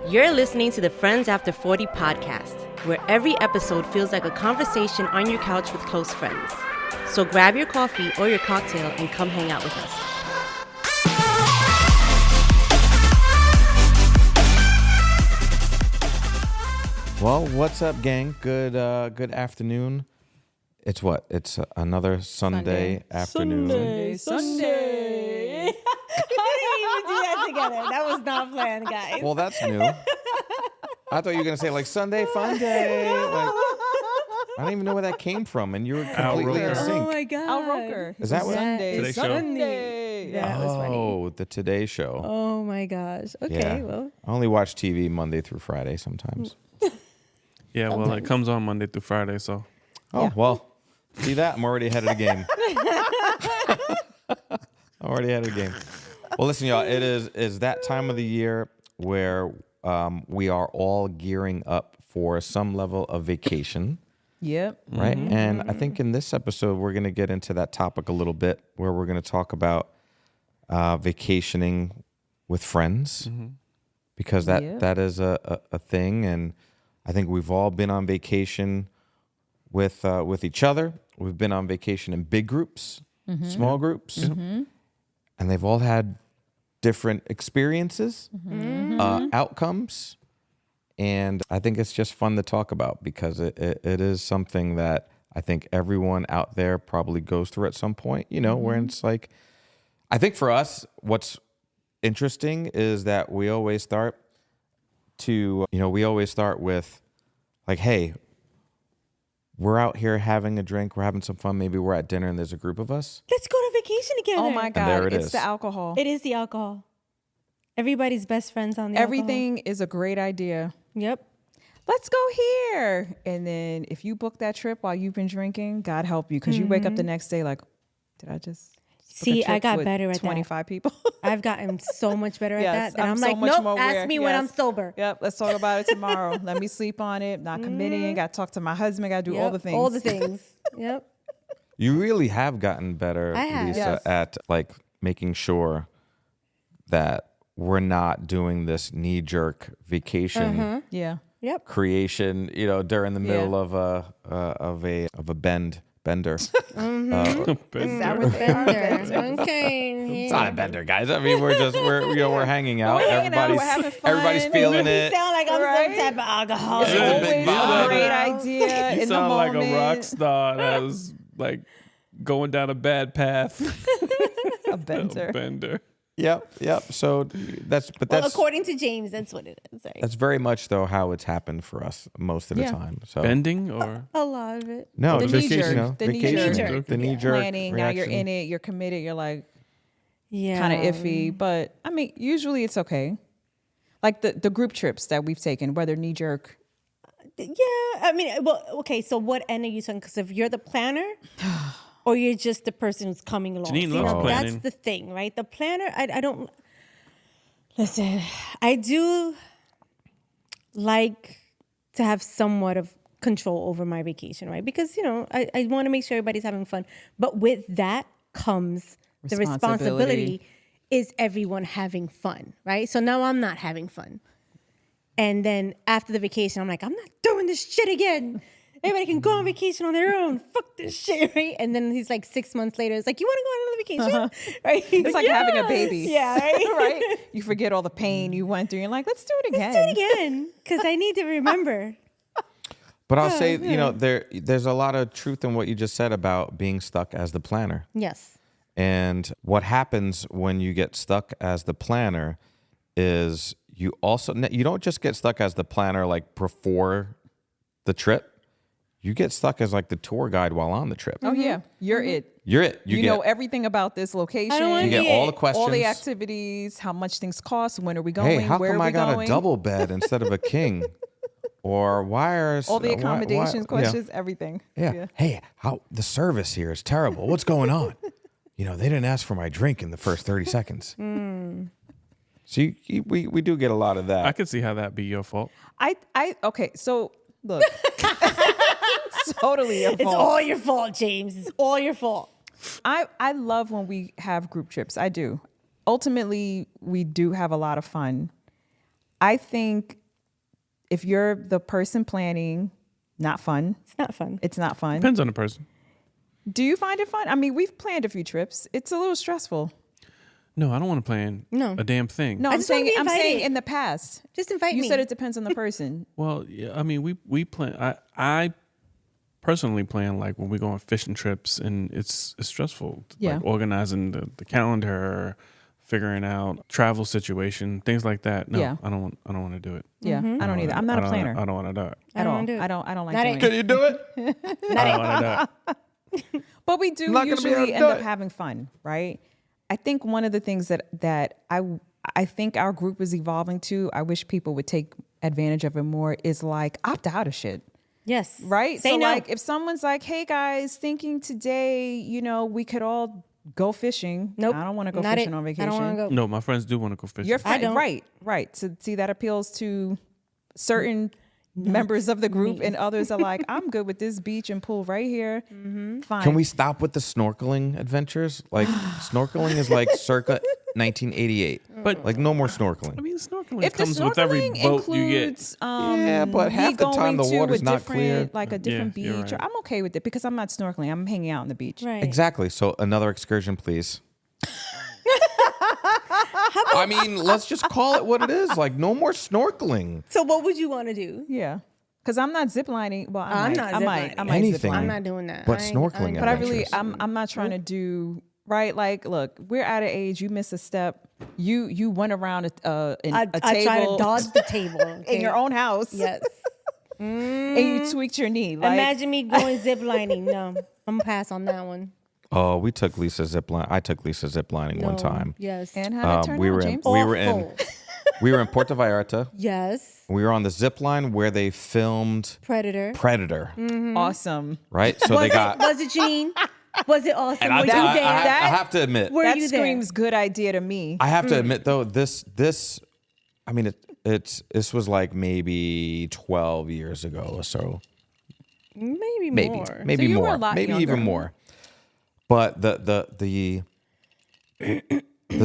You're listening to the Friends After 40 podcast, where every episode feels like a conversation on your couch with close friends. So grab your coffee or your cocktail and come hang out with us. Well, what's up, gang? Good afternoon. It's what? It's another Sunday afternoon. Sunday. How did you even do that together? That was not planned, guys. Well, that's new. I thought you were gonna say like Sunday fun day. Like, I don't even know where that came from, and you were completely in sync. Oh my god. Al Roker. Is that what? Sunday. Sunday. That was funny. Oh, the Today Show. Oh my gosh. Okay, Yeah. well. I only watch TV Monday through Friday sometimes. Yeah, well, it comes on Monday through Friday, so. Oh, well, see that? I'm already ahead of the game. Already ahead of the game. Well, listen, y'all, it is that time of the year where we are all gearing up for some level of vacation. Yep. Right. Mm-hmm. And I think in this episode, we're going to get into that topic a little bit, where we're going to talk about vacationing with friends, because that is a thing. And I think we've all been on vacation with each other. We've been on vacation in big groups, small groups, and they've all had different experiences, outcomes. And I think it's just fun to talk about, because it is something that I think everyone out there probably goes through at some point, where it's like, I think for us, what's interesting is that we always start with like, hey, we're out here having a drink, we're having some fun, maybe we're at dinner and there's a group of us. Let's go to vacation together. Oh my God. there it It's is. the alcohol. It is the alcohol. Everybody's best friends on the Everything is a great idea. alcohol. Yep. Let's go here. And then if you book that trip while you've been drinking, God help you. Because you wake up the next day like, did I just book a See, I trip got with better at 25 people? I've gotten so much better at Yes, that. And I'm so like, much nope, more ask aware. me when I'm Yes. sober. Yep. Let's talk about it tomorrow. Let me sleep on it. Not committing. Got to talk to my husband. Got to do Yep, all the things. All the things. Yep. You really have gotten better, I have. Lisa, Yes. at like making sure that we're not doing this knee-jerk vacation Yeah. Yep. creation, during the middle of a bender. Is that what they are? Bender. Okay. It's not a bender, guys. I mean, we're hanging out. We're hanging out, we're having fun. Everybody's feeling You it. sound like I'm Right? some type of alcoholic. It's a big Always vibe. a great idea You in the sound like moment. a rock star that was like going down a bad path. A bender. Bender. Yep. So that's Well, according to James, that's what it is. Right? that's very much though how it's happened for us most of the Yeah. time. So Bending or? A lot of it. no, The just, knee-jerk. The vacation, knee-jerk. the knee-jerk Planning. Now you're reaction. in it. You're committed. You're like Yeah. kind of iffy. But I mean, usually it's okay. Like the group trips that we've taken, whether knee jerk. Yeah. I mean, well, okay. So what end are you saying? Because if you're the planner, or you're just the person who's coming along. Janine See, loves now, planning. that's the thing, right? The planner, I don't. Listen, I do like to have somewhat of control over my vacation, right? Because, I want to make sure everybody's having fun. But with that comes the responsibility. Is everyone having fun, right? So now I'm not having fun. And then after the vacation, I'm like, I'm not doing this shit again. Everybody can go on vacation on their own. Fuck this shit, right? And then he's like 6 months later, it's like, you want to go on another vacation? Right? It's like having a baby. Yeah, right? Right? You forget all the pain you went through. You're like, let's do it again. Let's do it again, because I need to remember. But I'll say, there's a lot of truth in what you just said about being stuck as the planner. Yes. And what happens when you get stuck as the planner is you don't just get stuck as the planner like before the trip. You get stuck as like the tour guide while on the trip. Oh, yeah. You're it. You're it. You know everything about this location. I don't wanna You get be all it. the questions. all the activities, how much things cost, when are we going, Hey, how where come are we I got going? a double bed instead of a king? Or why are all the why- accommodations, why- questions, everything. Yeah. Hey, how the service here is terrible. What's going on? They didn't ask for my drink in the first 30 seconds. So we do get a lot of that. I could see how that be your fault. Okay, so look. It's totally your fault. It's all your fault, James. It's all your fault. I love when we have group trips. I do. Ultimately, we do have a lot of fun. I think if you're the person planning, not fun. It's not fun. It's not fun. Depends on the person. Do you find it fun? I mean, we've planned a few trips. It's a little stressful. No, I don't want to plan a damn thing. No, I I'm just wanna saying be invited. in the past. Just invite me. You said it depends on the person. Well, yeah, I mean, we plan. I personally plan like when we go on fishing trips, and it's stressful. Yeah. Like organizing the calendar, figuring out travel situation, things like that. No, Yeah. I don't want to do it. Yeah, I don't either. I'm not a planner I don't want to do it. at all. wanna do it. I don't like Not doing it. it. You do it? I don't want to do it. But we do Not gonna be able usually to end do up it. having fun, right? I think one of the things that I think our group is evolving to, I wish people would take advantage of it more, is like opt out of shit. Yes. Right? Say so no. like if someone's like, hey guys, thinking today, we could all go fishing. Nope. I don't want to go Not fishing it. on I vacation. don't want to go. No, my friends do want to go fishing. Your I friend, don't. right. So see, that appeals to certain members of the group, and others are like, I'm good with this beach and pool right here. Mm-hmm. Fine. Can we stop with the snorkeling adventures? Like snorkeling is like circa 1988. But- like no more snorkeling. I mean, snorkeling If the comes with every snorkeling boat you get. includes, Yeah, but me half the time going the to water's a not different, clear. like a different Yeah, you're beach, right. I'm okay with it because I'm not snorkeling. I'm hanging out on the beach. Right. Exactly. So another excursion, please. I mean, let's just call it what it is. Like no more snorkeling. So what would you want to do? Yeah, because I'm not ziplining. Well, I'm not I ziplining. might Anything. zipline. I'm not doing that. But I ain't- snorkeling I ain't- But I really, adventures. I'm not trying to do right. Like, look, we're at an age. You miss a step. You went around a I table try to dodge the table okay? in your own house. Yes. And you tweaked your knee. Like, Imagine me going ziplining. No, I'm gonna pass on that one. Oh, we took Lisa zipline. I took Lisa ziplining one No. time. Yes. and how did it turn we out, were in, James? we were in Awful. we were in Puerto Vallarta. Yes. We were on the zip line where they filmed Predator. Predator, Awesome. right? So they got. Was it Janine? Was it awesome? And I, Were you I- there? I have to admit, Were That you there? screams good idea to me. I have to admit though, this, I mean, this was like maybe 12 years ago or so. Maybe Maybe more. So maybe you were more, a lot maybe younger. even more. But the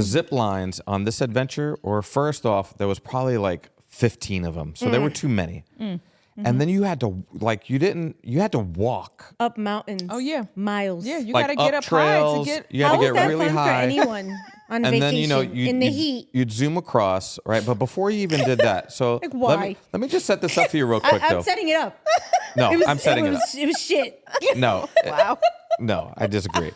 zip lines on this adventure, or first off, there was probably like 15 of them, so there were too many. And then you had to you had to walk. Up mountains. Oh, yeah. Miles. Yeah, you Like got to get up up high trails, to get. you had How to was get that really fun high. for anyone on And vacation then in the heat? you'd zoom across, right? But before you even did that, so Like, let why? me just set this up for you real quick, I'm though. setting it up. No, It was, I'm setting it up. It was shit. No, no, I disagree.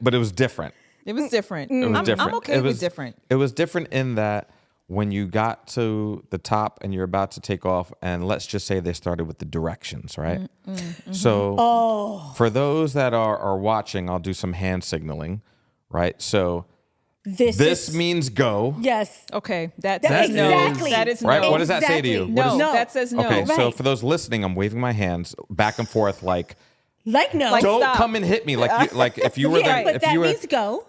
But it was different. It was different. It was different. I'm okay It with was different. It was different in that when you got to the top and you're about to take off, and let's just say they started with the directions, right? So for those that are watching, I'll do some hand signaling, right? So this is, means go, yes. Okay, that That- says no. exactly. That is right? no. What does that say to you? Exactly. What No, is- No. that says no. Okay, so Right. for those listening, I'm waving my hands back and forth like, Like no. Like, don't stop. come and hit me like if you were yeah, the, but if that you were means go.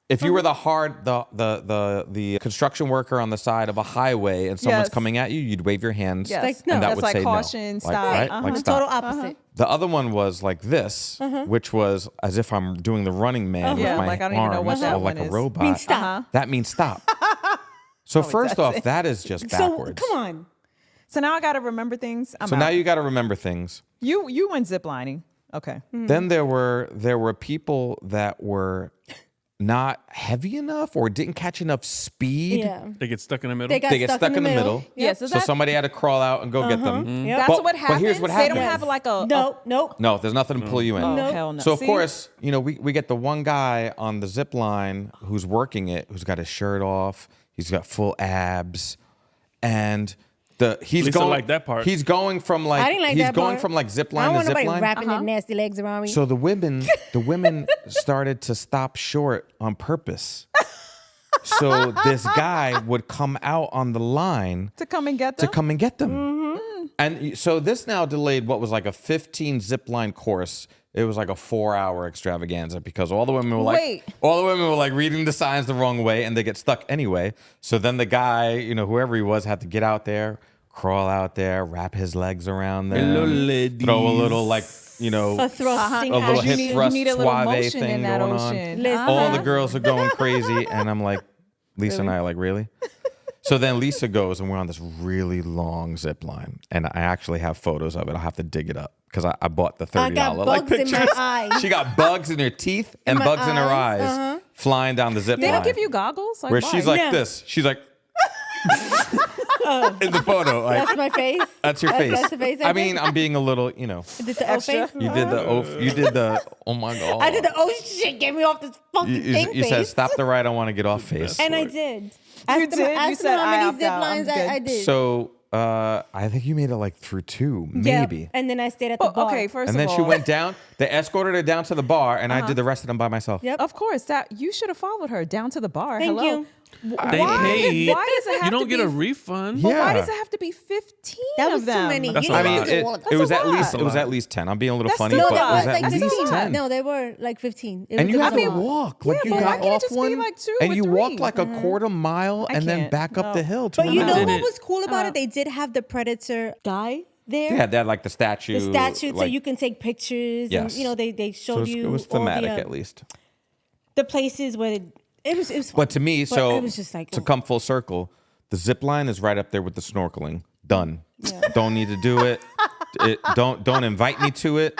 if you were the construction worker on the side of a highway and someone's Yes. coming at you, you'd wave your hands. Yes. Like, no. And that That's would like say caution, no. stop. Like, right? Uh-huh. Like The stop. total opposite. The other one was like this, which was as if I'm doing the running man with Yeah, my like, I don't even know what arms, that or like one a is. robot. Means stop. That means stop. So first off, that is just backwards. So come on. So now I got to remember things. I'm So out. now you got to remember things. you went ziplining. Okay. Then there were people that were not heavy enough or didn't catch enough speed. Yeah. They get stuck in the middle. They got They get stuck in the middle. Yeah, so So that- somebody had to crawl out and go get them. Yep. That's But- what but happens. here's what They don't happens. have like a Nope. No, there's nothing to pull you in. Oh, Nope. hell no. So of See? course, we get the one guy on the zip line who's working it, who's got his shirt off, he's got full abs, and he's Lisa going liked that part. He's going from like I didn't like he's that going part. from like zip I line don't to want zip nobody line. wrapping their nasty legs around me. So the women started to stop short on purpose. So this guy would come out on the line to come and get to them. come and get them. And so this now delayed what was like a 15 zip line course. It was like a 4-hour extravaganza because all the women were like reading the signs the wrong way and they get stuck anyway. So then the guy, whoever he was, had to get out there, crawl out there, wrap his legs around them, Hello, ladies. throw a little like, a thrusting a little action. hip thrust you need a little suave motion thing in that going ocean. on. Listen. All the girls are going crazy, and I'm like, Lisa and I are like, really? So then Lisa goes, and we're on this really long zip line, and I actually have photos of it. I'll have to dig it up because I bought the $30 I got bugs pictures. in my eyes. She got bugs in her teeth and my bugs in her eyes, eyes flying down the zip They line. don't give you goggles? Like, where why? she's like Yeah. this. She's like in the photo. Like, That's my face. that's your face. That's the face I I did. mean, I'm being a little, you know. Did the O face? You did the oh my God. I did the oh shit, get me off this funky thing You face. said stop the ride, I want to get off face. And I did. You did? Ask You them said, how I many opt zip out. lines I'm good. I did. So I think you made it like through 2, maybe. Yeah. And then I stayed at the bar. Okay, first And of then all. she went down. They escorted her down to the bar, and I did the rest of them by myself. Yep. Of course, that you should have followed her down to the bar. Thank Hello. you. They Why? paid. Why does it have You don't to get be a refund. Yeah. Why does it have to be 15 That was of too them? many. That's You a didn't I lot. mean, have to walk. it was a at lot. least it was at least 10. I'm being a little That's funny, still but a it lot. was like at least 15. 10. No, they were like 15. And you had to walk. walk. Like Yeah, you but got why can't it off just be one, like 2 and or you 3? walked like a quarter mile, I and then can't. back up No. the hill. To But you know remember. what was cool about it? They did have the Predator guy there. Yeah, they had like the statue. The statue, so like- you can take pictures. Yes. And, you know, they So showed it you was all thematic the, at least. the places where it was fun. But to me, But so it was just like, to oh. come full circle, the zip line is right up there with the snorkeling. Done. Don't need to do it. Don't invite me to it.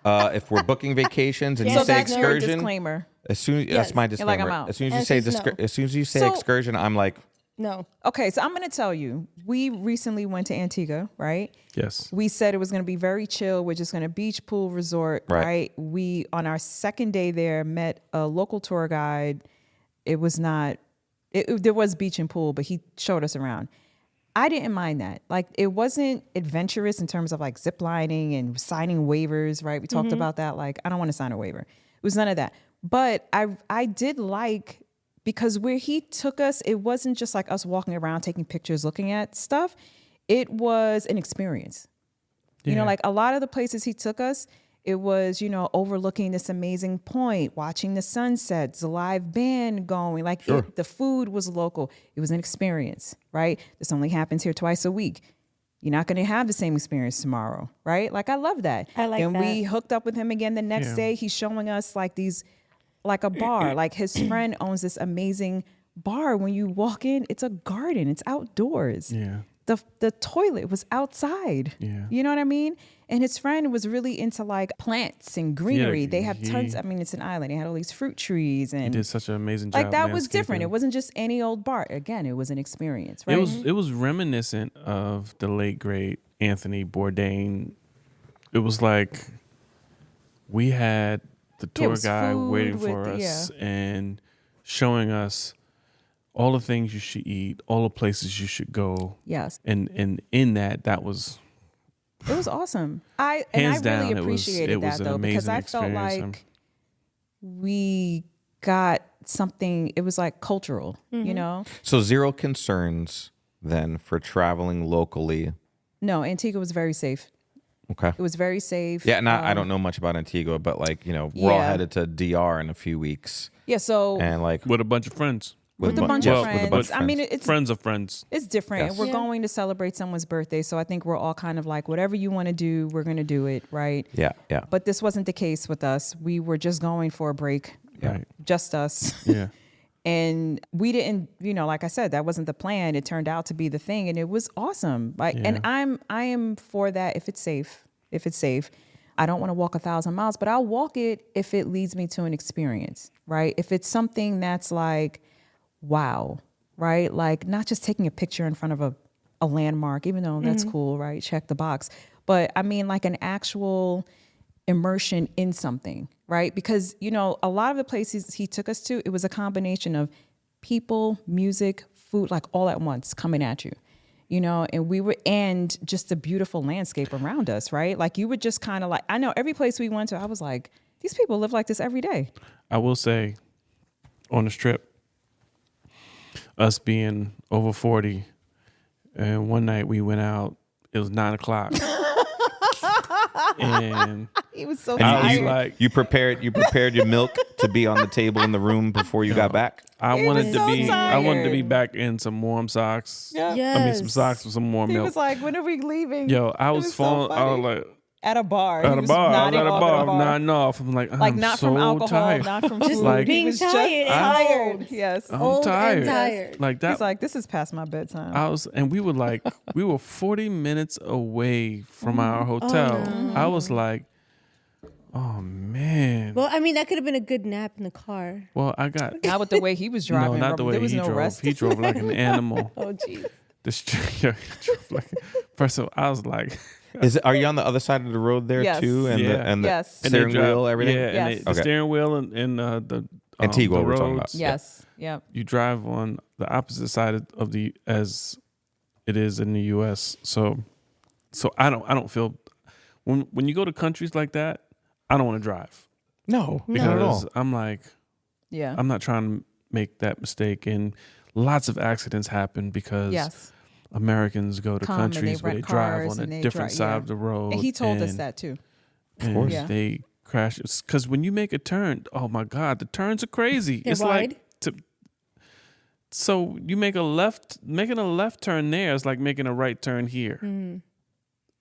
If we're booking vacations and Yeah. you So say that's your excursion, disclaimer. as soon Yes. that's my You're like, disclaimer. I'm out. As soon as you That's say just no. as soon as you say So- excursion, I'm like, No. Okay, so I'm going to tell you. We recently went to Antigua, right? Yes. We said it was going to be very chill. We're just going to beach, pool, resort, Right. right? We, on our second day there, met a local tour guide. It was not, there was beach and pool, but he showed us around. I didn't mind that. Like, it wasn't adventurous in terms of like zip lining and signing waivers, right? We talked about that. Like, I don't want to sign a waiver. It was none of that. But I did like, because where he took us, it wasn't just like us walking around, taking pictures, looking at stuff. It was an experience. You know, Yeah. like a lot of the places he took us, it was, you know, overlooking this amazing point, watching the sunsets, the live band going. Like the food was local. It was an experience, right? This only happens here twice a week. You're not going to have the same experience tomorrow, right? Like, I love that. I like and that. we hooked up with him again the next Yeah. day. He's showing us like these, like a bar. Like his friend owns this amazing bar. When you walk in, it's a garden. It's outdoors. Yeah. The toilet was outside. Yeah. You know what I mean? And his friend was really into like plants and greenery. Yeah, they have tons. he- I mean, it's an island. They had all these fruit trees He and did such an amazing job. like that was different. It landscaping. wasn't just any old bar. Again, it was an experience, right? It was reminiscent of the late great Anthony Bourdain. It was like we had the Yeah, it tour was guide food waiting with for the- us and showing us all the things you should eat, all the places you should go. Yes. And in that was It was awesome. I Hands really down, it was- appreciated it was that an though, because amazing I felt experience. like we got something. It was like cultural, you know. so zero concerns then for traveling locally. No, Antigua was very safe. Okay. It was very safe. Yeah, and I don't know much about Antigua, but like, you know, we're all Yeah. headed to DR in a few weeks. Yeah. So And like with a bunch of friends. with a bu- bunch yes, of with a friends. bunch of I mean, friends. it's Friends of friends. it's different. Yes. We're Yeah. going to celebrate someone's birthday, so I think we're all kind of like, whatever you want to do, we're going to do it, right? yeah. But this wasn't the case with us. We were just going for a break, Right. just us. Yeah. And we didn't, you know, like I said, that wasn't the plan. It turned out to be the thing, and it was awesome. Like, and I am for that if it's safe. If it's safe, I don't want to walk 1,000 miles, but I'll walk it if it leads me to an experience, right? If it's something that's like, wow, right? Like not just taking a picture in front of a landmark, even though that's cool, right? Check the box. But I mean, like an actual immersion in something, right? Because, you know, a lot of the places he took us to, it was a combination of people, music, food, like all at once coming at you, you know, and just the beautiful landscape around us, right? Like you would just kind of like, I know every place we went to, I was like, these people live like this every day. I will say on this trip, us being over 40, and one night we went out, it was 9:00. And He was so I was tired. like, You prepared your milk to be on the table in the room before you got back? I He wanted was to so be tired. back in some warm socks. Yeah. I mean some socks with some warm He milk. was like, when are we leaving? Yo, I It was so falling. I was funny. like, At a bar. At He a was bar. I was nodding at a off bar. Nodding off. I'm like, I'm not so from alcohol, tired. not from Just food. like- being He was tired. just tired. Yes. I'm Old tired. and tired. Like that. He's like, this is past my bedtime. We were 40 minutes away from our hotel. I was like, oh man. Well, I mean, that could have been a good nap in the car. Well, I got Not with the way he was driving. no, not the way there was he no drove. rest. He drove like an animal. Oh, jeez. He drove like. First of all, I was like, Are you on the other side of the road there Yes. too? And Yeah. the Yes. and they steering drive- wheel, everything. Yeah, and Yes. the Okay. steering wheel and the Antigua the we're talking about. roads. Yes. Yep. You drive on the opposite side of the as it is in the U.S. So I don't feel when you go to countries like that, I don't want to drive No, not at all. because I'm like Yeah. I'm not trying to make that mistake, and lots of accidents happen because Yes. Americans go to Come and they countries where they rent drive cars on and a they different drive- side yeah. of the road. And he told us that too. And course. Yeah. they crash because when you make a turn, oh my God, the turns are crazy. They're it's wide. so you making a left turn there is like making a right turn here.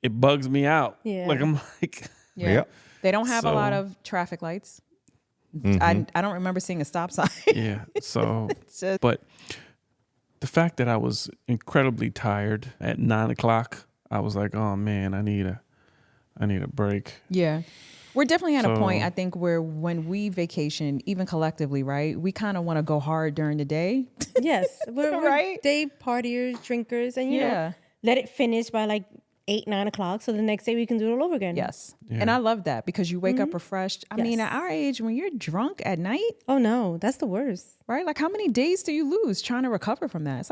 It bugs me out. Yeah. Like I'm like, Yeah. Yep. They don't have a lot So- of traffic lights. Mm-hmm. I don't remember seeing a stop sign. yeah. So, It's just- but the fact that I was incredibly tired at 9:00, I was like, oh man, I need a break. Yeah. We're definitely at a point, So- I think, where when we vacation, even collectively, right, we kind of want to go hard during the day. Yes. We're Right? day partiers, drinkers, and, you Yeah. know, let it finish by like 8, 9 o'clock. So the next day we can do it all over again. Yes. Yeah. And I love that because you wake up refreshed. I mean, Yes. at our age, when you're drunk at night, Oh, no. That's the worst. right, like how many days do you lose trying to recover from that? It's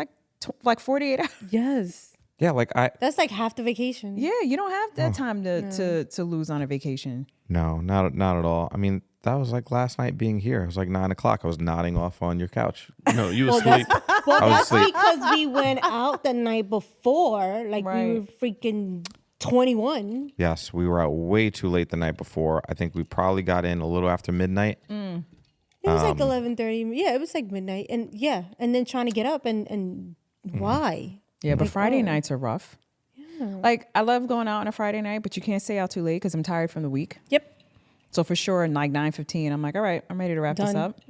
like 48 hours. Yes. Yeah, like That's like half the vacation. Yeah, you don't have that time to lose on a vacation. no, not at all. I mean, that was like last night being here. It was like 9:00. I was nodding off on your couch. No, you were asleep. Well, I was that's asleep. because we went out the night before. Like we Right. were freaking 21. Yes, we were out way too late the night before. I think we probably got in a little after midnight. It was like 11:30. Yeah, it was like midnight. And yeah, and then trying to get up and why? Yeah, but Like, Friday oh. nights are rough. Like I love going out on a Friday night, but you can't stay out too late because I'm tired from the week. Yep. So for sure, in like 9:15, I'm like, all right, I'm ready to wrap this Done. up.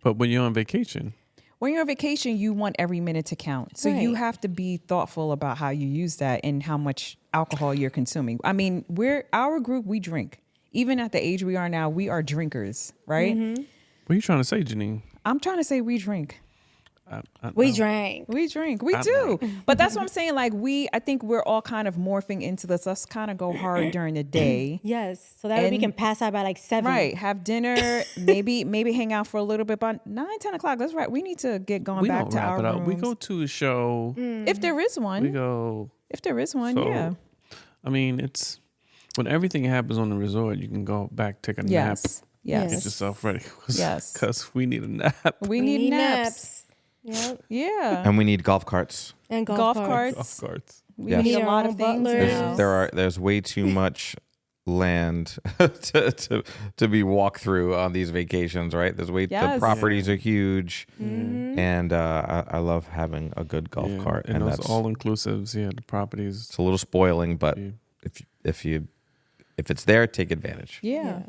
But when you're on vacation, When you're on vacation, you want every minute to count. So you Right. have to be thoughtful about how you use that and how much alcohol you're consuming. I mean, our group, we drink. Even at the age we are now, we are drinkers, right? what are you trying to say, Janine? I'm trying to say we drink. We drank. We drink. We do. But that's what I'm saying. Like I think we're all kind of morphing into this. Let's kind of go hard during the day. Yes. So that way we And- can pass out by like 7. Right. Have dinner, maybe hang out for a little bit. But 9, 10 o'clock, that's right. We need to get going We back don't to wrap our it up. We rooms. go to a show. If there is one. We go. If there is one, So, yeah. I mean, it's when everything happens on the resort, you can go back, take a nap, Yes. Yes. get yourself ready. Yes. Because we need a nap. We need naps. Yep. Yeah. And we need golf carts. And Golf golf carts. Of course. We Yes. need a Need our lot own of things butlers. now. There's way too much land to be walked through on these vacations, right? The Yes. properties are huge, and I love having a good golf Yeah, cart, and and those that's all inclusives. Yeah, the properties. it's a little spoiling, but if it's there, take advantage. Yeah.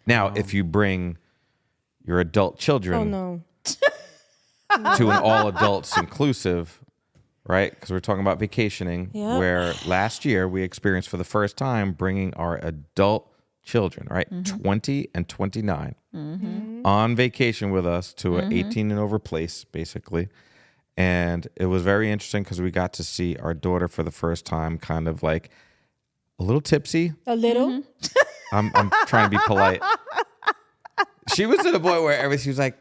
Now, if you bring your adult children Oh, no. to an all adults inclusive, right? Because we're talking about vacationing, Yep. where last year we experienced for the first time bringing our adult children, right? 20 and 29 on vacation with us to an 18 and over place, basically. And it was very interesting because we got to see our daughter for the first time kind of like a little tipsy. A little? I'm trying to be polite. She was to the point where she was like,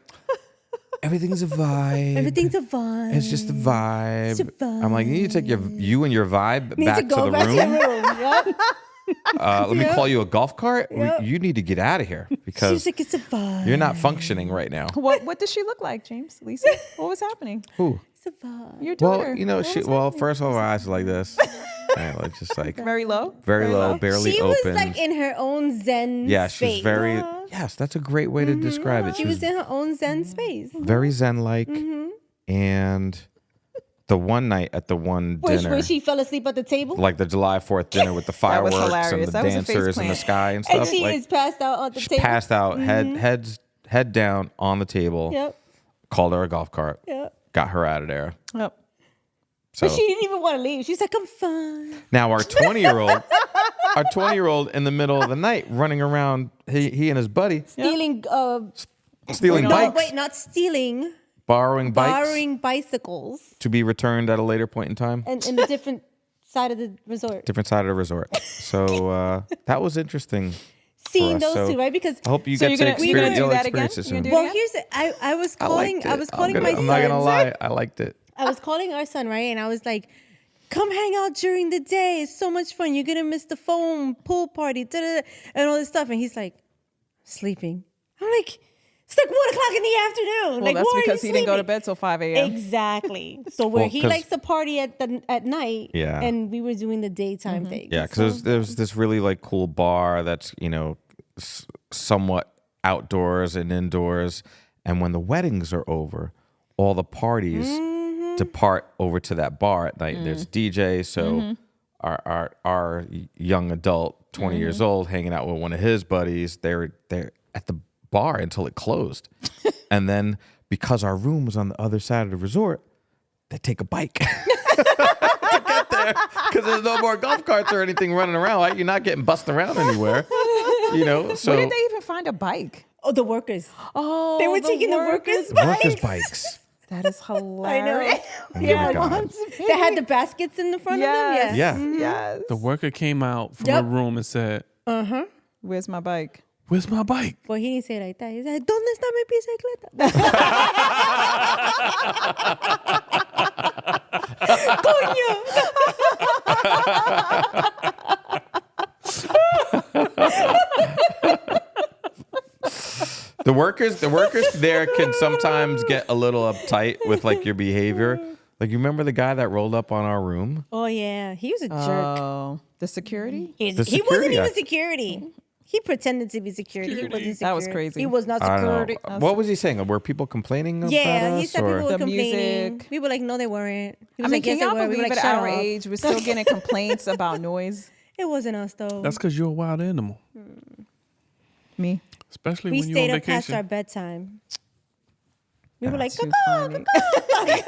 everything's a vibe. Everything's a vibe. It's just a vibe. It's a vibe. I'm like, you need to take you and your vibe Need back to go the back room. to the room. Yep. Let me call you a golf cart. Yep. You need to get out of here She's because like, it's a vibe. you're not functioning right now. What does she look like, James? Lisa? What was happening? Who? It's a vibe. Your daughter. Well, first of all, her eyes are like this. Right, like just like very low. very low, barely She open. was like in her own zen Yeah, space. she's very. Yes, that's a great way to describe it. She was in her own zen space. very zen-like, Mm-hmm. and the one night at the one dinner, Where she fell asleep at the table. like the July 4th dinner with the That was fireworks and hilarious. the That was a face dancers in the plant. sky and And stuff. she like, is passed out on the she table. passed out, head down on the table. Yep. Called her a golf cart. Yep. Got her out of there. Yep. So But she didn't even want to leave. She's like, I'm fine. now our 20-year-old in the middle of the night running around, he and his buddy Stealing, stealing no, bikes, wait, not stealing. borrowing Bicycles to be returned at a later point in time. and in a different side of the resort. Different side of the resort. So that was interesting. Seeing for us. those So two, right? Because I hope you So get you're to gonna- you're gonna experience, do you'll that again? experience it You're soon. gonna do well, again? here's the, I was calling I my I'm not gonna sons. lie, I liked it. I was calling our son, right? And I was like, come hang out during the day. It's so much fun. You're gonna miss the foam pool party, and all this stuff. And he's like, sleeping. I'm like, it's like 1 o'clock in the afternoon. Well, like, that's why are because you he didn't go to sleeping? bed till 5 a.m. Exactly. So where Well, he 'cause- likes to party at night, Yeah. and we were doing the daytime thing. Yeah, because there's this really like cool bar that's somewhat outdoors and indoors, and when the weddings are over, all the parties depart over to that bar at night. There's DJ, so our young adult, 20 years old, hanging out with one of his buddies. They're at the bar until it closed, and then because our room was on the other side of the resort, they take a bike. To get there, because there's no more golf carts or anything running around. Like, you're not getting bussed around anywhere, So Where did they even find a bike? Oh, the workers. Oh, They were taking the workers' the workers' bikes. That is I know. hilarious. Yeah, God. they had the baskets in the front of them. Yes. Yes. Yeah. Yes. The worker came out from Yep. a room and said, Where's my bike? "Where's my bike?" Well, he didn't say it like that. He said, ¿Dónde está mi bicicleta? Coño. The workers there can sometimes get a little uptight with like your behavior. Like, you remember the guy that rolled up on our room? Oh, yeah. He was a jerk. Oh, the security? He the wasn't security even guy. security. He pretended to be security. He wasn't security. That was crazy. He was not I don't security. know. What was he saying? Were people complaining about Yeah, us? he said or? people were The complaining. music. We were like, no, they weren't. He I was mean, like, can yes, y'all they were. We were believe like, at shut our up. age we're still getting complaints about noise? It wasn't us, though. That's because you're a wild animal, Me? especially We when you're on stayed up past vacation. our bedtime. We were like, Too "Caw-caw." funny.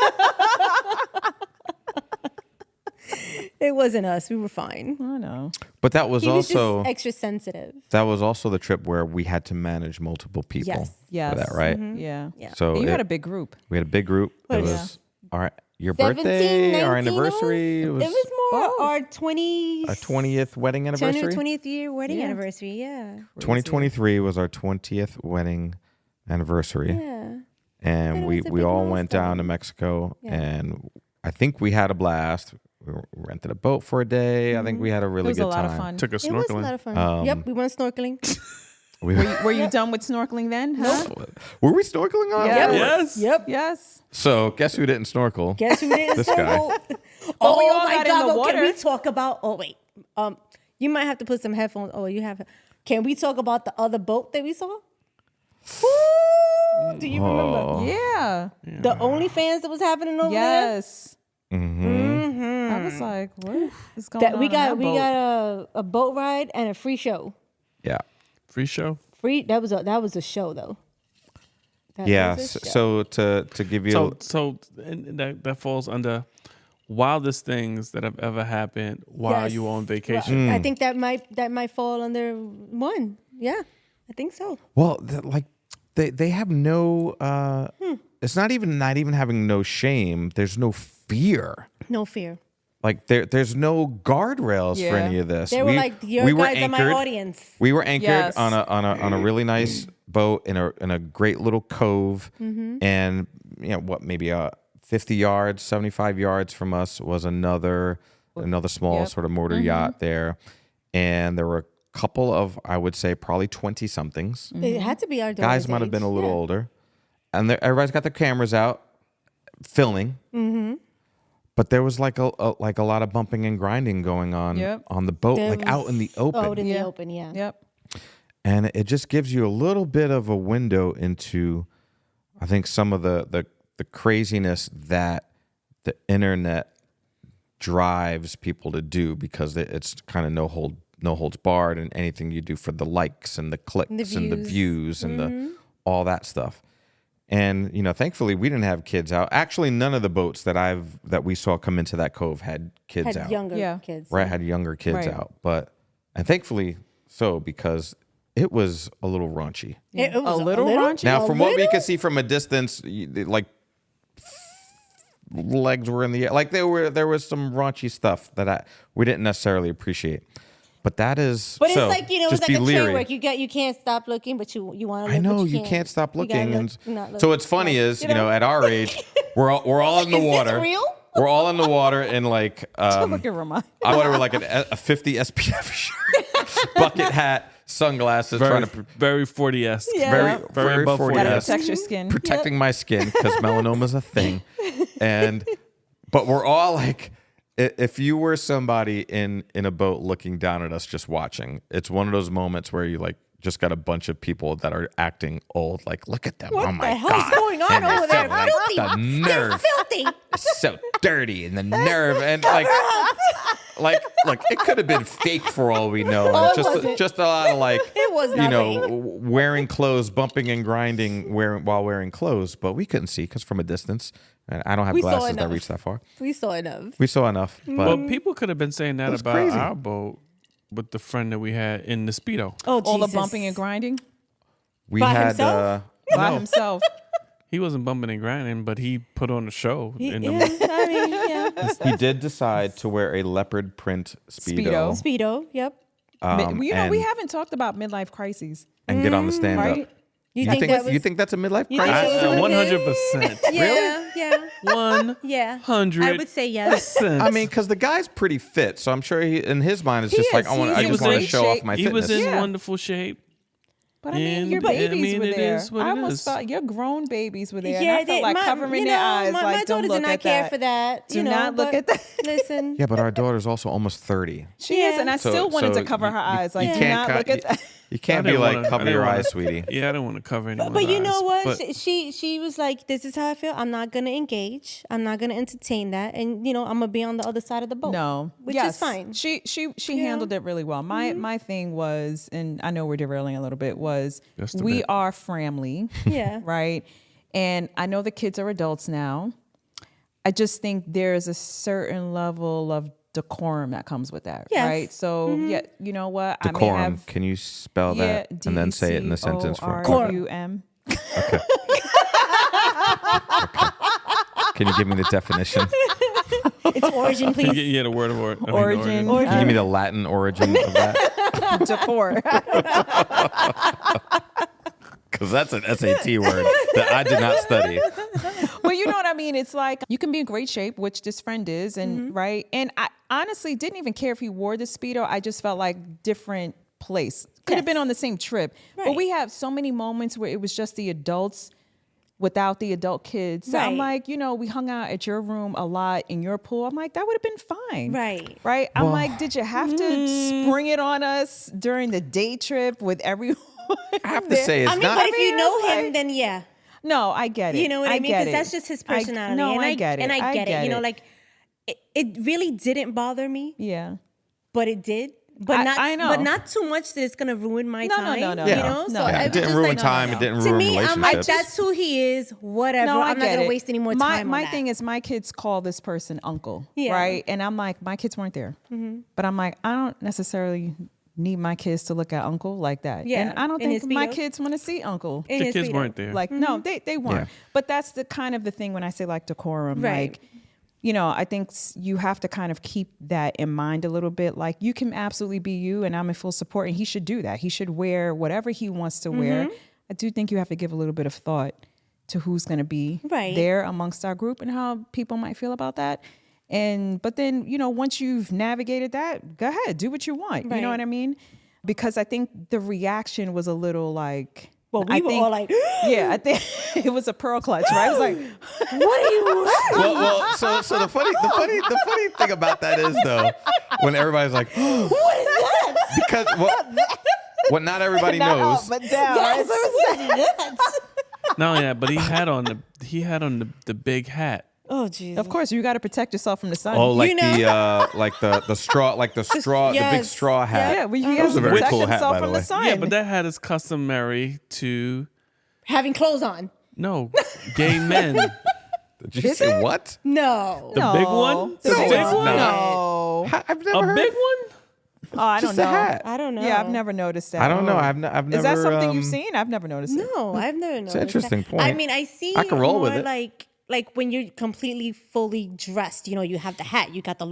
It wasn't us. We were fine. I know. But that was He was also just extra sensitive. the trip where we had to manage multiple people. Yes. Yes. For that, right? Yeah. Yeah. So And you had it- a big group. we had a big group. It What is was your 17, birthday, our 19 anniversary. It was more both. our 20, our 20th wedding anniversary. 20th year wedding Yeah. anniversary. Yeah. 2023 was our 20th wedding anniversary. Yeah. And It we was a big all went down to milestone. Mexico, Yeah. and I think we had a blast. We rented a boat for a day. I think we had a It really was good a lot time. of fun. Took a It was a lot snorkeling. of fun. Yep. We went snorkeling. We- Were you done with snorkeling then? Huh? were we snorkeling on? Yes. Yes. Yep. Yes. So guess who didn't snorkel? Guess who didn't This guy. snorkel? we Oh all my got in God. the Can we water. talk about, you might have to put some headphones. Oh, you have, can we talk about the other boat that we saw? Woo! Do you remember? Yeah. The OnlyFans that was happening over Yes. Mm-hmm. I was like, what is going there? That on? we on got that we boat? got a boat ride and a free show. Yeah. Free show. Free that was a show though. That Yeah. was a show. So to give you So and that falls under wildest things that have ever happened while Yes. you were on Mm. vacation. I think that might fall under one. Yeah, I think so. well, they have no. It's not even having no shame. There's no fear. No fear. Like there's no guardrails for Yeah. any of this. They were like, your we were guys are my anchored- audience. We were anchored Yes. on a really nice boat in a great little cove, and maybe 50 yards, 75 yards from us was another small Yep. sort of motor yacht there, and there were a couple of, I would say, probably 20 somethings. It had to be our Guys daughter's might have been a age. little Yeah. older, and everybody's got their cameras out, filming. But there was like a lot of bumping and grinding going on Yep. on the boat, There like out in the open. Out in the Yeah. open, yeah. Yep. And it just gives you a little bit of a window into, I think, some of the craziness that the internet drives people to do, because it's kind of no holds barred, and anything you do for the likes and the clicks and the views and the all that stuff. And thankfully we didn't have kids out. Actually, none of the boats that we saw come into that cove had kids out. Younger kids. Right, had younger kids out. And thankfully so, because it was a little raunchy. It was a little raunchy. Now, from what we could see from a distance, like legs were in the air. Like there was some raunchy stuff that we didn't necessarily appreciate. But that is, but it's so, like, it's just like be a leery. train wreck. You can't stop looking, but you want to look. I know, but you can't stop looking. Look. So what's funny is, at our age, we're all in the water. Is this real? We're all in the water in like Look at Ramahn. I wear like a 50 SPF shirt, bucket hat, sunglasses, very 40-esque. Yeah. Very above 40 Gotta esque. protect your skin. Protecting my skin, because melanoma's a thing. But we're all like, if you were somebody in a boat looking down at us just watching, it's one of those moments where you like just got a bunch of people that are acting old. Like, look at them. What oh my the hell's God. going on And over there? like, Filthy. the nerve. They're filthy. It's so dirty, and the nerve, and like it could have been fake for all we know. And just a lot of like, It was nothing. wearing clothes, bumping and grinding while wearing clothes, but we couldn't see because from a distance. And I don't have glasses that reach that far. We saw enough. But Well, people could have been saying that about crazy. our boat with the friend that we had in the speedo. Oh, All the Jesus. bumping and grinding we By had himself? by himself. He wasn't bumping and grinding, but he put on a show. Yeah, I mean, yeah. he did decide to wear a leopard print speedo. Speedo, yep. We haven't talked about midlife crises, and get on the stand up. right? You think that was? You think that's a midlife You think crisis? it was 100%. Yeah, yeah, 100%. yeah. I would say yes. I mean, because the guy's pretty fit, so I'm sure in his mind it's just like I He just was want to in show off shape. my he fitness. was in Yeah. wonderful shape. But I mean, And- your but, I babies mean, were it there. is what I it almost is. felt your grown babies were there. Yeah, and I felt like covering their eyes. My Like, don't daughter look did not at care that. for that. Do not look at that. Listen. Yeah, but our daughter's also almost 30. She is, and I So- still wanted so to cover her eyes. Like, you do can't not look at that. You can't I be didn't like, wanna- I cover didn't your wanna- eyes, sweetie. Yeah, I don't want to cover anyone's But you know eyes, what? but- She was like, "This is how I feel. I'm not gonna engage. I'm not gonna entertain that, and I'm gonna be on the other side of the boat." No, which yes. is fine. She handled it really well. My thing was, and I know we're derailing a little bit, was Just a we bit. are family, Yeah. right? And I know the kids are adults now. I just think there's a certain level of decorum that comes with that, Yes. right? So yeah, you know what? I may Decorum. have Can you spell that and then say it in a sentence for me? Decorum. Can you give me the definition? It's origin, please. Yeah, the word of origin. Origin. Can you give me the Latin origin of that? Decor. Because that's an SAT word that I did not study. Well, you know what I mean? It's like you can be in great shape, which this friend is, and right. And I honestly didn't even care if he wore the Speedo. I just felt like different place. Could have been on the same trip. But Right. we have so many moments where it was just the adults without the adult kids. So I'm Right. like, we hung out at your room a lot in your pool. I'm like, that would have been fine. Right. Right. I'm like, did you have to spring it on us during the day trip with everyone? I have to say, it's I mean, not. but if you know it's him, like- then yeah. No, I get it. You know what I mean? get Because it. that's just his personality. I get it. And I get it. it. Like it really didn't bother me, Yeah. but it did. But I know. But not too much that it's gonna ruin my No, time. no. You Yeah. know, No. so Yeah, I It was didn't just ruin like, time. It didn't to ruin me, I'm like, relationships. that's who he is. Whatever. No, I'm not get gonna it. waste any more time. My on that. thing is, my kids call this person uncle, Yeah. right? And I'm like, my kids weren't there, but I'm like, I don't necessarily need my kids to look at uncle like that. Yeah, And I don't in think his my Speedo. kids want to see uncle. In The his kids Speedo. weren't there. Like, no, they weren't. Yeah. But that's the kind of the thing when I say like decorum, Right. like, I think you have to kind of keep that in mind a little bit. Like, you can absolutely be you, and I'm in full support, and he should do that. He should wear whatever he wants to wear. I do think you have to give a little bit of thought to who's going to be Right. there amongst our group and how people might feel about that. But then, once you've navigated that, go ahead, do what you want. You know Right. what I mean? Because I think the reaction was a little like, Well, we were all like, yeah, I think it was a pearl clutch, right? It was like, what are you? Well, so the funny thing about that is though, when everybody's like, What is that? because what not everybody not knows. up, but down. Yes, right? what is that? No, yeah, but he had on the big hat. Oh, Jesus. Of course, you got to protect yourself from the sun. Oh, like You know? the straw, the big straw hat. Yeah, well, you That was got a to very protect cool hat, himself by the from way. the sun. Yeah, but that hat is customary to Having clothes on. gay men. Did you say what? No. The big one? The No, big it's one? not. No. I've never A heard. big one? Oh, I don't Just know. a hat. I don't know. Yeah, I've never noticed that. I don't know. I've never. Is that something you've seen? I've never noticed it. No, I've never noticed. It's an interesting point. I mean, I see. I can roll with more it. like when you're completely fully dressed. You know, you have the hat, you got the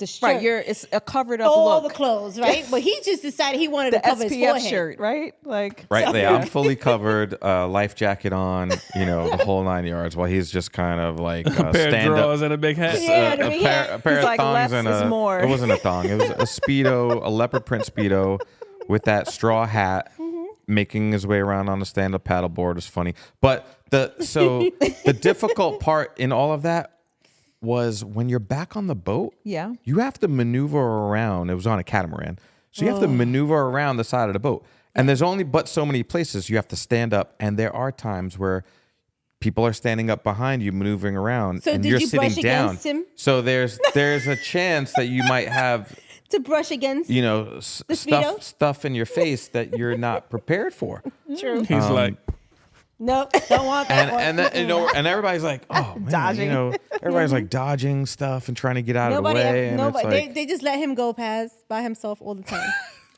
shirt, Right, it's a covered up all look. the clothes, right? But he just decided he wanted to cover his SPF forehead. shirt, right? Like Right, yeah, I'm fully covered, life jacket on, the whole 9 yards, while he's just kind of like A pair of stand drawers up. and a big hat. Yeah, the a big pair, hat. a pair It's of like thongs less and is more. It wasn't a thong. It was a speedo, a leopard print speedo, with that straw hat, making his way around on a stand-up paddleboard is funny. But the difficult part in all of that was when you're back on the boat. Yeah. You have to maneuver around. It was on a catamaran, so you have to maneuver around the side of the boat. And there's only but so many places you have to stand up, and there are times where people are standing up behind you, maneuvering around, So and did you're you sitting brush down. against him? So there's a chance that you might have To brush against. Speedo? stuff in your face that you're not prepared for. True. He's like, Nope, don't want that one. And and everybody's like, oh man, Dodging. everybody's like dodging stuff and trying to get out of the way. And it's like, they just let him go past by himself all the time.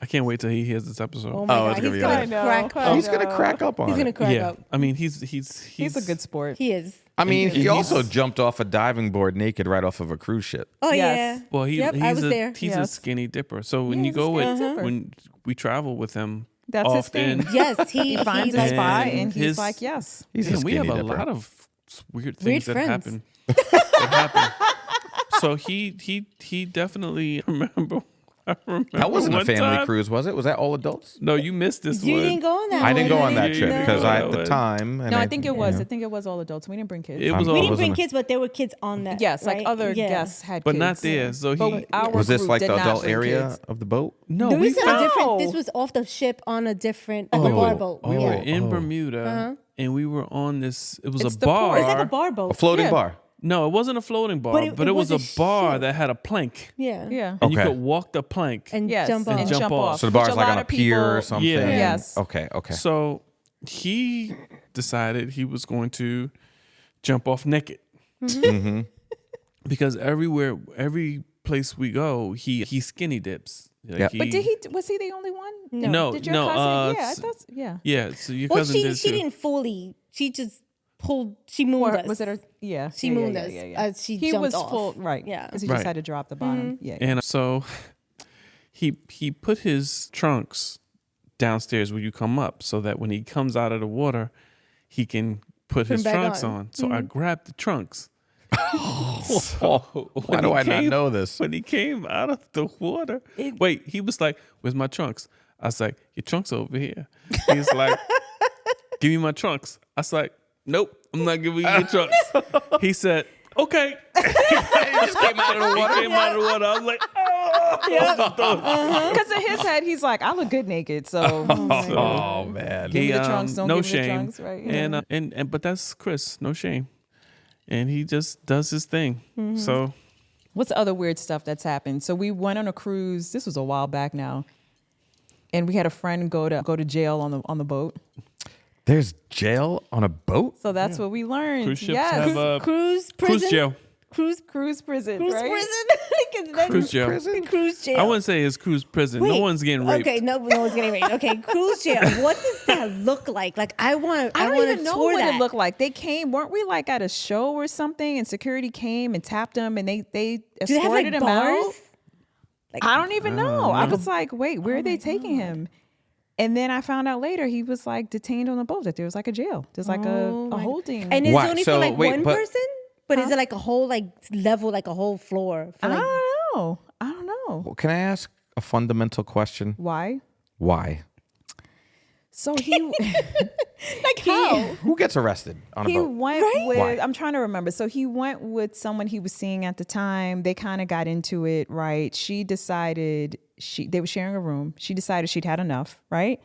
I can't wait till he hears this episode. Oh my Oh, it's God, gonna he's be gonna amazing. crack up. he's gonna crack up on He's it. gonna crack yeah, up. I mean, he's he's a good sport. He is. I mean, and he he's- also jumped off a diving board naked right off of a cruise ship. Oh Yes. yeah. Well, Yep, he's I was there. he's a Yes. skinny dipper. So when Yeah, you he's a go skinny with dipper. when we travel with him, That's his often, thing. Yes, He finds like, a spot And and he's his- like, yes. He's a man, we skinny have a dipper. lot of weird Weird things that friends. happen. that happen. So he definitely remember. I remember That wasn't a one family time- cruise, was it? Was that all adults? No, you missed this You one. didn't go on that. I didn't go one, on that did trip you? because No. at the time. And No, I think it was. you I think it was all adults. We didn't bring kids. It was We all, didn't bring wasn't- kids, but there were kids on that. Yes, like right? other Yeah. guests had but kids. not there. So he But our was this group like did the not adult bring area kids. of the boat? no, No, we this was a different. No. This was off the ship on a different the bar boat. we were Yeah. in Bermuda and we were on this. It was It's a the bar. port. It's like a bar boat. A floating Yeah. bar. No, it wasn't a floating bar, But but it it was a was a bar ship. that had a plank, Yeah. Yeah. and you Okay. could walk the plank. And Yes, jump and off. jump off. So the bar's Which a like lot on a of pier or people- something. Yeah. Yes. Okay. So he decided he was going to jump off naked because every place we go, he skinny dips. Like Yep. But was he the only one? No, Did your no, cousin? Yeah, I s- thought. Yeah. Yeah, so your Well, cousin she did too. didn't fully. She just pulled. She mooned Or us. was it her? Yeah. She yeah, mooned yeah, us yeah, yeah. as she He jumped was off. full. Right. Yeah. Because he Right. just had to drop the bottom. Yeah. yeah. And so he put his trunks downstairs when you come up so that when he comes out of the water, he can put his back trunks on. on. So I grabbed the trunks. Why do I not know this? When he came out of the water, wait, he was like, "Where's my trunks?" I was like, "Your trunks are over here." He's like, "Give me my trunks." I was like, "Nope, I'm not giving you your trunks." He said, "Okay." He just came out of the He water. came out of the water. I was like, "Oh." Because in his head, he's like, I look good naked. So Oh man. give me the trunks. Don't no give me the shame. trunks. Right. Yeah. And but that's Chris, no shame, and he just does his thing. So What's the other weird stuff that's happened? So we went on a cruise. This was a while back now, and we had a friend go to jail on the boat. There's jail on a boat? So that's what we learned. cruise ships yes. have a Cruise prison. cruise jail. Cruise prison. cruise right? prison. Cruise jail. Cruise jail. I wouldn't say it's cruise prison. No Wait, one's getting raped. Okay, no one's getting raped. Okay, cruise jail. What does that look like? Like I want I don't to even know tour what that. it looked like. They came, weren't we like at a show or something? And security came and tapped them, and they Do they have escorted like him out. bars? Like, I don't even know. I was like, wait, where are they taking him? And then I found out later he was like detained on the boat. That there was like a jail. There's like a holding. and it's Why? only So, for like wait, one but- person? But is it like a whole like level, like a whole floor? For, I like, don't know. I don't know Well, can I ask a fundamental question? why. Why? So he like how? Who gets arrested on a he boat? went with. Why? I'm trying to remember. So he went with someone he was seeing at the time. They kind of got into it, right? She decided they were sharing a room. She decided she'd had enough, right?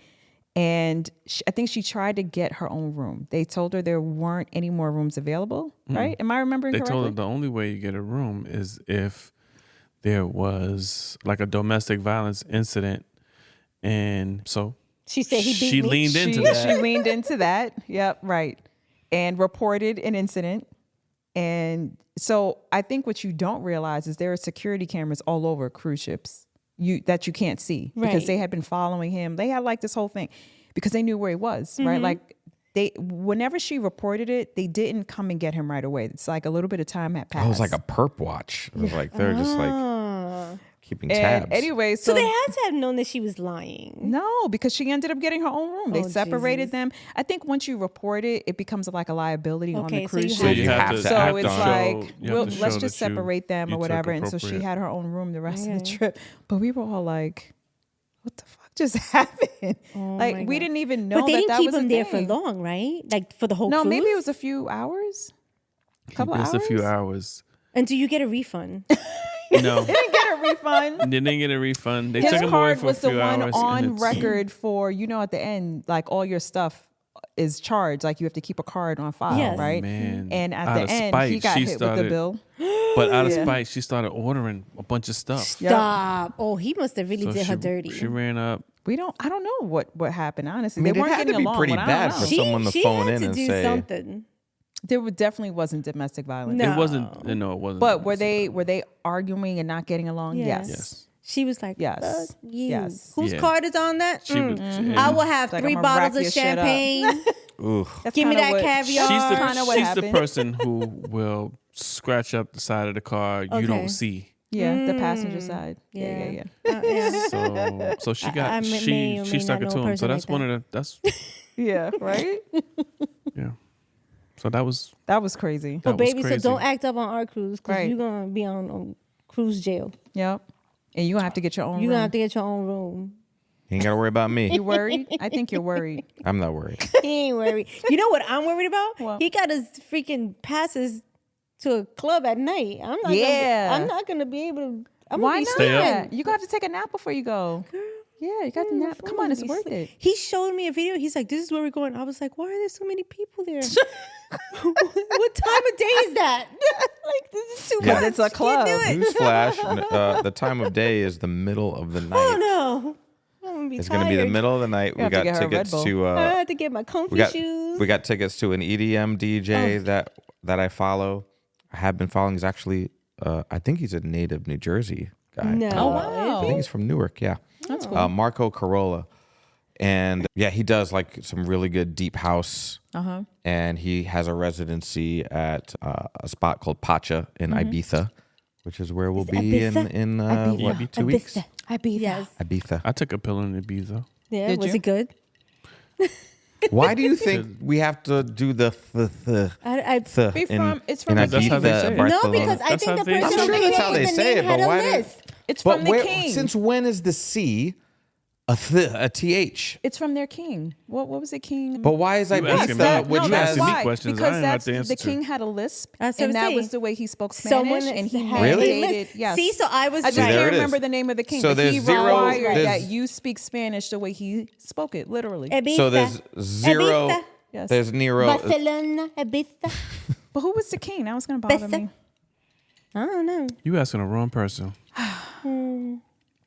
And I think she tried to get her own room. They told her there weren't any more rooms available, right? Am I remembering correctly? They told her the only way you get a room is if there was like a domestic violence incident. And so she said she leaned into that. She leaned into that. Yep, right. And reported an incident. And so I think what you don't realize is there are security cameras all over cruise ships that you can't see because they had been following him. They had like this whole thing because they knew where he was, right? Like whenever she reported it, they didn't come and get him right away. It's like a little bit of time had passed. It was like a perp watch. It was like they're just like keeping tabs. Anyway, so they had to have known that she was lying. No, because she ended up getting her own room. They separated them. I think once you report it, it becomes like a liability on the cruise ship. So you have to. So it's like, let's just separate them or whatever. And so she had her own room the rest of the trip. But we were all like, what the fuck just happened? Like we didn't even know. But they didn't keep him there for long, right? Like for the whole cruise? No, maybe it was a few hours. A couple hours. A few hours. And do you get a refund? No. They didn't get a refund. They didn't get a refund. They His took him away card for a was the few one hours. on record for, at the end, like all your stuff is charged. Like you have to keep a card on file, right? Man. And at Out the of end, spite, he got hit with the bill. But out of spite, she started ordering a bunch of stuff. Stop. Oh, he must have really did her dirty. She ran up. I don't know what happened, honestly. I mean, they weren't it had getting to be along, pretty bad for someone to phone in and say something. There definitely wasn't domestic violence. No. It wasn't. No, it wasn't. But were they arguing and not getting along? Yes. She was like, yes. You. Yes. Whose card is on that? I will have like, 3 bottles of champagne. Give me that caviar. She's the person who will scratch up the side of the car you don't see. Yeah, the passenger side. Yeah. So she got she stuck it to him. So that's one of the yeah, right? Yeah. So that was crazy. But baby, so don't act up on our cruise because you're gonna be on cruise jail. Yep. And you're gonna have to get your own room. You're gonna have to get your own room. You ain't gotta worry about me. You worried? I think you're worried. I'm not worried. He ain't worried. You know what I'm worried about? What? He got his freaking passes to a club at night. I'm not gonna be able to. Why not? Stay up. You gotta have to take a nap before you go. Girl. Yeah, you got to nap. Come on, it's worth it. He showed me a video. He's like, "This is where we're going." I was like, "Why are there so many people there? What time of day is that? Like, this is too much. It's a club. Newsflash: the time of day is the middle of the night. Oh no, it's going to be the middle of the night. We got tickets to. I had to get my comfy shoes. We got tickets to an EDM DJ that I follow. I have been following. He's actually, I think he's a native New Jersey guy. No. Oh wow. I think he's from Newark. Yeah. That's cool. Marco Carolla. And he does like some really good deep house. And he has a residency at a spot called Pacha in Ibiza, which is where we'll be in 2 weeks? Ibiza. Yes. Ibiza. I took a pill in Ibiza. Yeah, was it good? Why do you think we have to do the it's from in That's how they say it. Barcelona? No, because I think the person I'm who sure came that's up how with they the say name it, had but a why? list. It's from the king. Since when is the C a th? It's from their king. What was it, king? But why is asking me- Ibiza? you asking me why? questions Because I ain't have to the answer king to. had a lisp, That's what and I'm that saying. was the way he spoke Spanish, and he mandated. Yes. See, so I was I just right. there can't it is. remember the name of the king. So but he there's zero- required there's- that you speak Spanish the way he spoke it, literally. Ibiza. So there's zero. Ibiza. Yes. There's Nero. Barcelona, Ibiza. But who was the king? That was going to bother me. I don't know. You asking the wrong person.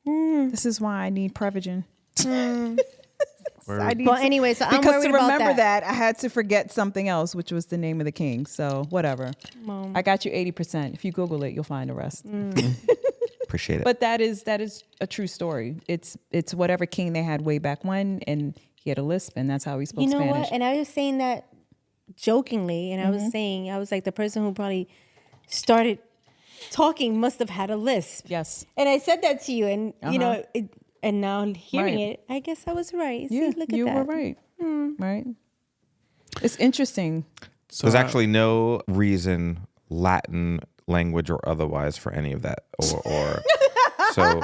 This is why I need Prevagen. I need But anyway, so I'm because worried to remember about that. I had to forget something else, which was the name of the king. So whatever. I got you 80%. If you Google it, you'll find the rest. Appreciate it. But that is a true story. It's whatever king they had way back when, and he had a lisp, and that's how he spoke You know Spanish. what? And I was saying that jokingly, and I was like, the person who probably started talking must have had a lisp. Yes. And I said that to you, and you know, and now hearing Right. it, I guess I was right. Yeah, See, look at you that. were right. Right. It's interesting. So There's actually no reason, Latin language or otherwise, for any of that, or so.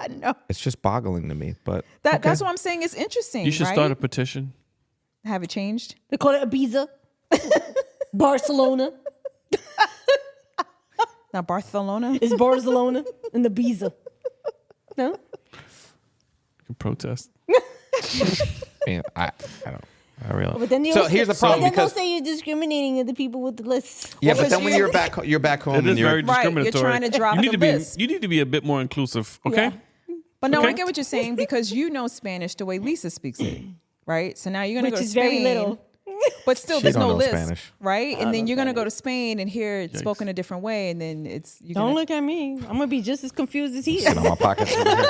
No. It's just boggling to me. But That's what I'm saying. It's interesting. you should right? start a petition. Have it changed? They call it Ibiza, Barcelona. Now Barcelona. It's Barcelona and Ibiza. No. You can protest. mean, I don't. I really. But then Here's the problem. Then Because they'll say you're discriminating the people with the lists. yeah, but then when you're back home It and is you're very Right, you're discriminatory. trying to drop you need the to list. You need to be a bit more inclusive, okay? Yeah. But no, Okay. I get what you're saying because you know Spanish the way Lisa speaks it, right? So now you're gonna Which go to is Spain, very little. but still She there's don't no know list, Spanish. right? And then you're gonna go to Spain and hear it spoken a different way, and then you're Don't gonna, look at me. I'm gonna be just as confused as he is. sitting on my pockets over here.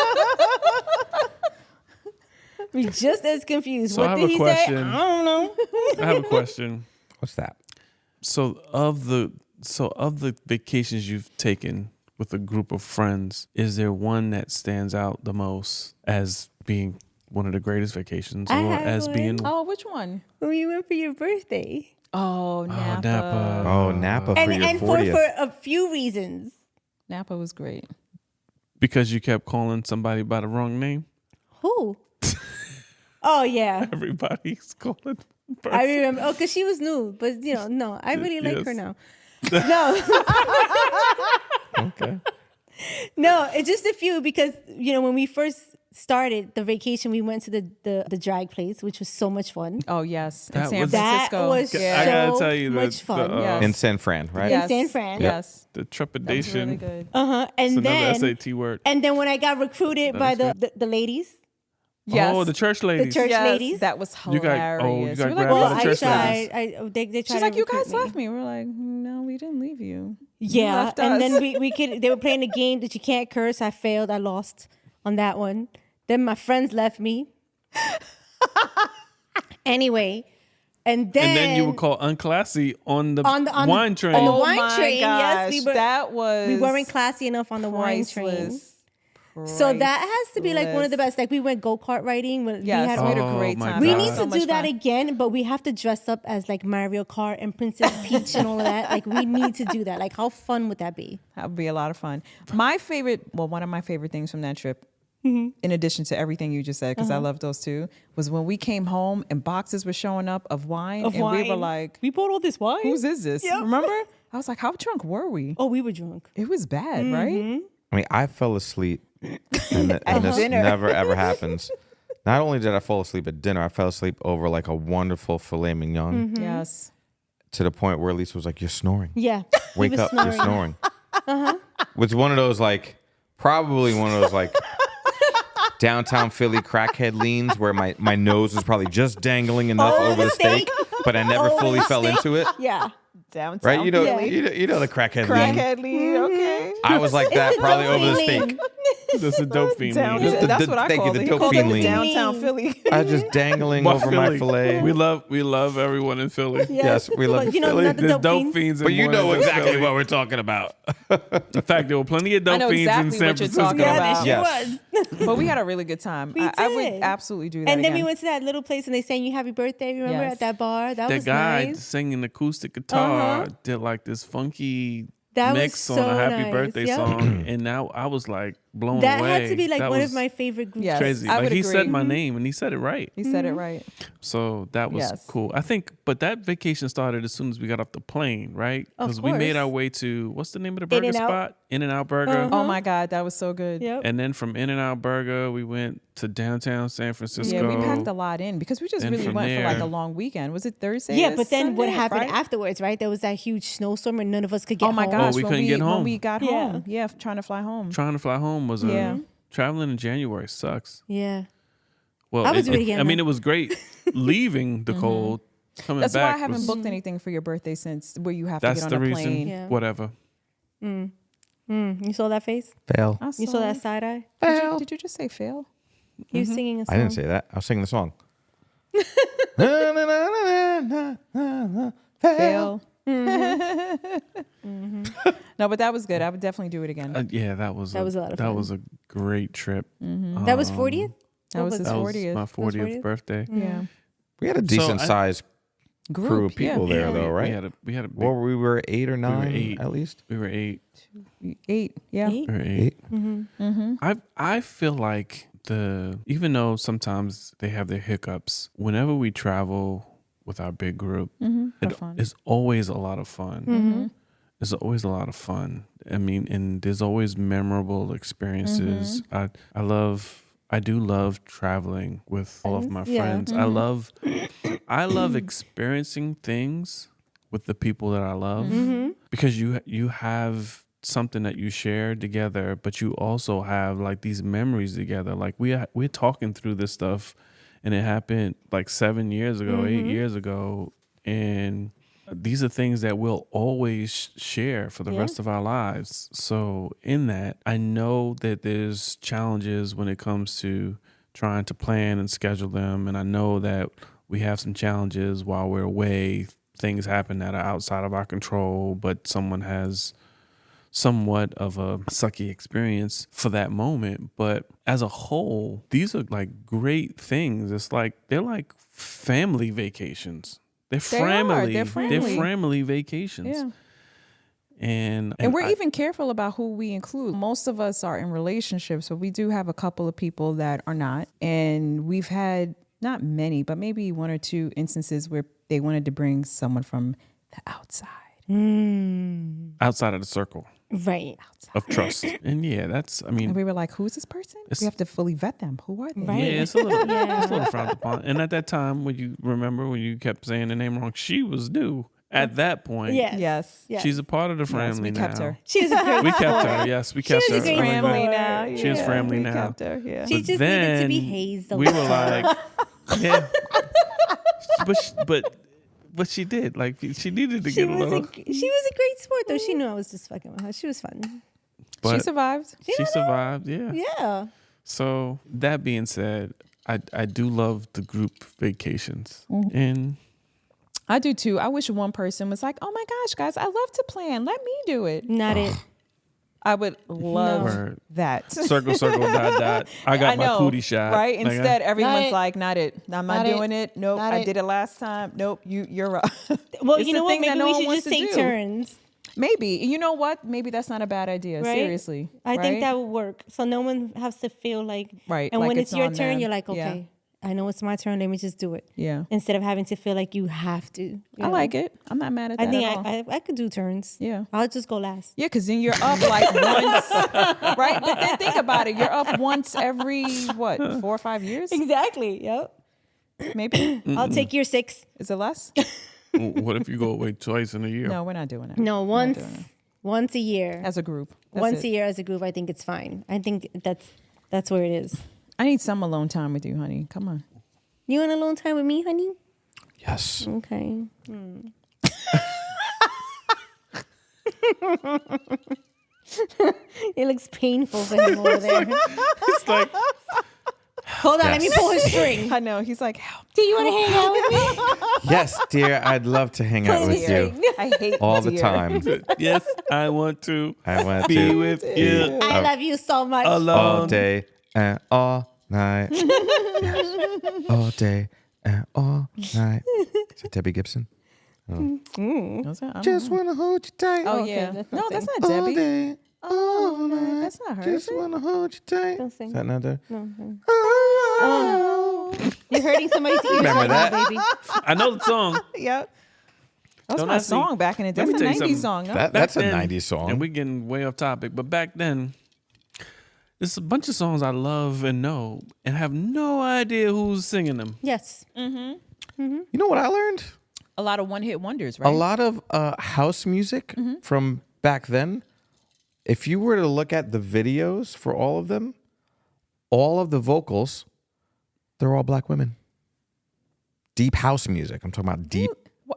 Be just as confused. So I What have did a he question. say? I don't know. I have a question. What's that? So of the vacations you've taken with a group of friends, is there one that stands out the most as being one of the greatest vacations, I or have as one. being oh, which one? When you went for your birthday. Oh, Napa. Napa? Oh, Napa for your And 40th. for a few reasons. Napa was great. Because you kept calling somebody by the wrong name. Who? Oh yeah, Everybody's calling. I remember. Oh, because she was new, but no, I really like her Yes. now. No, Okay. no, it's just a few because when we first started the vacation, we went to the drag place, which was so much fun. Oh yes, in That San was- That Francisco. was I gotta so tell you much fun. Yes. In San Fran, right? Yes. San Fran. Yes, The that was trepidation. really good. And It's another then SAT word. and then when I got recruited by the ladies, Yes. Oh, the church ladies. church Yes, ladies. that was You got- hilarious. oh, you got We were like, grabbed by well, the I church tried. ladies. They tried She's to like, you recruit guys left me. We're like, no, we didn't leave you. You Yeah, left and us. then we could. They were playing a game that you can't curse. I failed. I lost on that one. Then my friends left me. Anyway, and then you were called unclassy on the wine train. on the Oh wine my train. Yes, we gosh, were. that was We weren't classy enough on the wine train. priceless. So that has to be like one of the best. Like we went go-kart riding. When Yes, we we had had. a great my time. We God. need So to much do that fun. again, but we have to dress up as like Mario Kart and Princess Peach and all of that. Like we need to do that. Like how fun would that be? That would be a lot of fun. My favorite, well, one of my favorite things from that trip, in addition to everything you just said, because I love those two, was when we came home and boxes were showing up of wine. We were like, we bought all this wine. whose is this? Yep. Remember? I was like, how drunk were we? Oh, we were drunk. It was bad, right? I mean, I fell asleep, and this dinner. never ever happens. Not only did I fall asleep at dinner, I fell asleep over like a wonderful filet mignon Yes. to the point where Lisa was like, "You're snoring. Yeah. He Wake was up, you're snoring." It's one of those probably one of those downtown Philly crackhead leans where my nose was probably just dangling enough Over over the the steak, but I never Over fully the fell steak. into it. Yeah. Downtown. Right? You know, Philly. you know the crackhead lean. Crackhead lead, okay. I was like that, the probably over the dope steak. That's a dope fiend. Down, lean. the- that's what I thank you, called the it. He dope called fiend it lean. downtown Philly. I was just dangling But over my Philly, fillet. We love everyone in Philly. Yes, we love But you know, Philly. not the There's dope dope fiends. fiends. in But you more know than just exactly Philly. what we're talking about. In fact, there were plenty of dope I know fiends in exactly San what you're Francisco. talking Yeah, about. that Yes. shit was. But we had a really good time. We I would did. absolutely do that And then again. we went to that little place and they sang you happy birthday, remember, Yes. at that bar? That That was guy nice. singing acoustic guitar Uh-huh. did like this funky That was mix on so a happy nice. birthday Yep. song, and now I was like blown That away. had to be like That one was of my favorite groups. Yes. crazy. I Like would he agree. said my name and he said it right. He said it right. So that was Yes. cool. I think, but that vacation started as soon as we got off the plane, right? Of Because we made course. our way to what's the name of the burger In-N-Out. spot? In-N-Out Burger. Oh my God, that was so good. Yep. And then from In-N-Out Burger, we went to downtown San Francisco. Yeah, we packed a lot in because we just And really from went for like there- a long weekend. Was it Thursday? Yeah, to but then what Sunday, happened Friday? afterwards, right? There was that huge snowstorm and none of us could get Oh my home. gosh, we when couldn't get When home. we got Yeah. home, yeah, trying to fly home. Trying to fly home was Yeah. traveling in January sucks. Yeah. Well, I would do it again, I mean, though. it was great leaving the cold. Coming That's back why I haven't was- booked anything for your birthday since where you have That's to the get on a reason. plane. Yeah. Whatever. You saw that face? Fail. I You saw that side eye? Did you just say fail? He was singing a song. I didn't say that. I was singing the song. Fail. No, but that was good. I would definitely do it again. Yeah, that was That was a lot of that fun. was a great trip. That was 40th? That was What his That was 40th. my 40th 40th? birthday. Yeah. We had a decent I- sized crew of people there, Yeah, though, right? We had a big, Well, we were 8 or 9 8. at least. we were 8. 8. Yeah. Eight? We were 8. 8? I feel like even though sometimes they have their hiccups, whenever we travel with our big group, fun. it's always a lot of fun. It's always a lot of fun. I mean, and there's always memorable experiences. I love I do love traveling with all of my Yeah. friends. I love experiencing things with the people that I love because you have something that you share together, but you also have like these memories together. Like we're talking through this stuff, and it happened like 7 years ago, 8 years ago, and these are things that we'll always share for the rest of our lives. So in that, I know that there's challenges when it comes to trying to plan and schedule them. And I know that we have some challenges while we're away. Things happen that are outside of our control, but someone has somewhat of a sucky experience for that moment. But as a whole, these are like great things. It's like, they're like family vacations. They're family vacations. Yeah. And we're even careful about who we include. Most of us are in relationships, but we do have a couple of people that are not. And we've had not many, but maybe 1 or 2 instances where they wanted to bring someone from the outside. outside of the circle Right. of trust. And yeah, that's, I mean, And we were like, who's this person? We have to fully vet them. Who are they? Right. yeah, it's a little frowned upon. And at that time, when you kept saying the name wrong, she was new. At that point, Yes. Yes. she's a part of the family we now. kept her. She's a great We kept her. Yes, we kept her. was a great Family Lord. now. She is family we now. kept her. Yeah. She just needed to be hazed a We little. were like, yeah, but she did. Like she needed to She get a was little. she was a great sport though. She knew I was just fucking with her. She was fun. But She survived. She survived. Yeah. Yeah. So that being said, I do love the group vacations, and I do too. I wish one person was like, oh my gosh, guys, I love to plan. Let me do it. Not it. I would love Word. that. circle, dot, dot. I got my cootie shot. Right? Like, Instead, everyone's it. like, not it. I'm not Not it. doing it. Nope. Not I it. did it last time. Nope. You're right. Well, It's you the know what? thing that Maybe no we one should wants just to take do. turns. Maybe. You know what? Maybe that's not a bad idea. Right? Seriously. I think Right? that would work. So no one has to feel like Right, And like when it's it's your on turn, them. you're like, Yeah. okay, I know it's my turn. Let me just do it. Yeah. Instead of having to feel like you have to. You I know? like it. I'm not mad at I that think at all. I could do turns. Yeah. I'll just go last. Yeah, because then you're up like once, right? But then think about it. You're up once every, 4 or 5 years? Exactly. Yep. Maybe? I'll take your 6. Is it less? what if you go away twice in a year? No, we're not doing it. No, We're not doing it. once a year. As a group. That's Once it. a year as a group, I think it's fine. I think that's where it is. I need some alone time with you, honey. Come on. You want a long time with me, honey? Yes. Okay. It looks painful for him over there. It's like, Hold on, let me pull his string. I know. He's like, help. Do you want to hang out with me? Yes, dear. I'd love to hang out with you I hate all the deer. time. yes, I want to I want be to with you I love you so much. alone. all day and all night. Yes. All day and all night. Is that Debbie Gibson? Was that? I don't Just know. wanna hold you tight. Oh, okay, yeah. that's No, not that's sing. not all Debbie. day, all night. That's not her. Just is it? wanna hold you tight. Don't sing. Is that not there? No. Oh. You're hurting somebody's ears Remember right now, that? baby. I know the song. Yep. That was Don't my I see- song back in the day. Let me That's a tell you 90s something. song. No? That's a Back then- 90s song. And we're getting way off topic, but back then, there's a bunch of songs I love and know and have no idea who's singing them. Yes. You know what I learned? A lot of one-hit wonders, right? A lot of house music from back then, if you were to look at the videos for all of them, all of the vocals, they're all black women. Deep house music. I'm talking about deep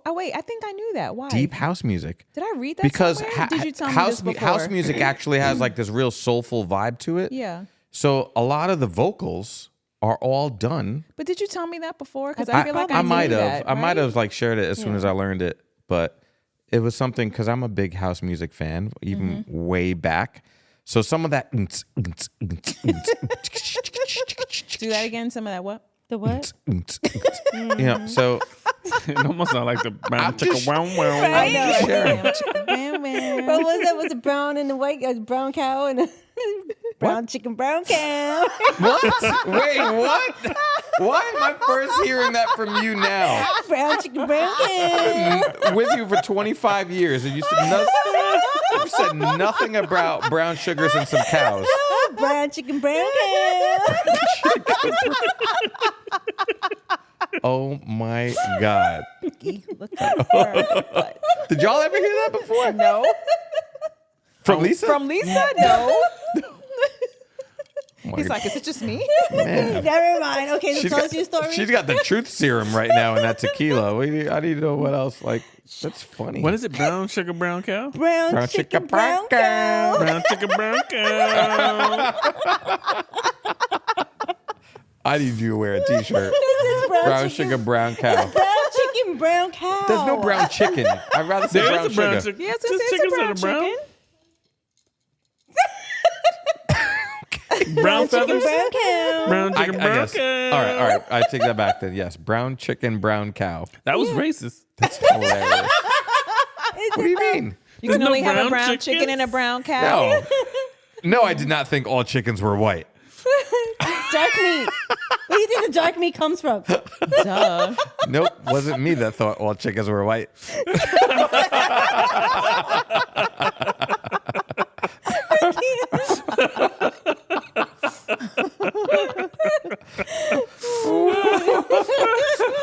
Oh, wait. I think I knew that. Why? deep house music. Did I read that Because somewhere? Did you tell me house this before? house music actually has like this real soulful vibe to it. Yeah. So a lot of the vocals are all done. But did you tell me that before? Because I feel like I might knew have. that, I might right? have like shared it as soon as I learned it, but it was something because I'm a big house music fan, even way back. So some of that. Do that again. Some of that what? The what? You know, so It almost sounds like the brown just- chicka wow wow. I know. sharing. What was that? Was it brown and the white? Brown cow and a brown chicken, brown cow. What? Wait, what? Why am I first hearing that from you now? Brown chicken, brown cow. With you for 25 years, and you said nothing about brown sugars and some cows. brown chicken, brown cow. Oh my God. Look at her. Did y'all ever hear that before? No. From Lisa? From Lisa? No. Oh my He's like, is it just me? man. Never mind. Okay, so tell us your story. She's got the truth serum right now in that tequila. I need to know what else. Like, that's funny. What is it? Brown sugar, brown cow? brown chicken, brown cow. Brown chicken, brown cow. I need you to wear a T-shirt. This is Brown sugar, brown cow. brown chicken, brown cow. There's no brown chicken. I'd rather say There brown is a brown sugar. chicken. Yes, Just it's a chickens brown that are brown. chicken. Brown chicken, feathers. brown cow. Brown chicken, brown guess. cow. All right. I take that back then. Yes, brown chicken, brown cow. That was racist. That's hilarious. What do you mean? You can no only have a brown brown chicken chickens? and a brown cow. No, I did not think all chickens were white. Dark meat. Where do you think the dark meat comes from? Duh. Nope, wasn't me that thought all chickens were white.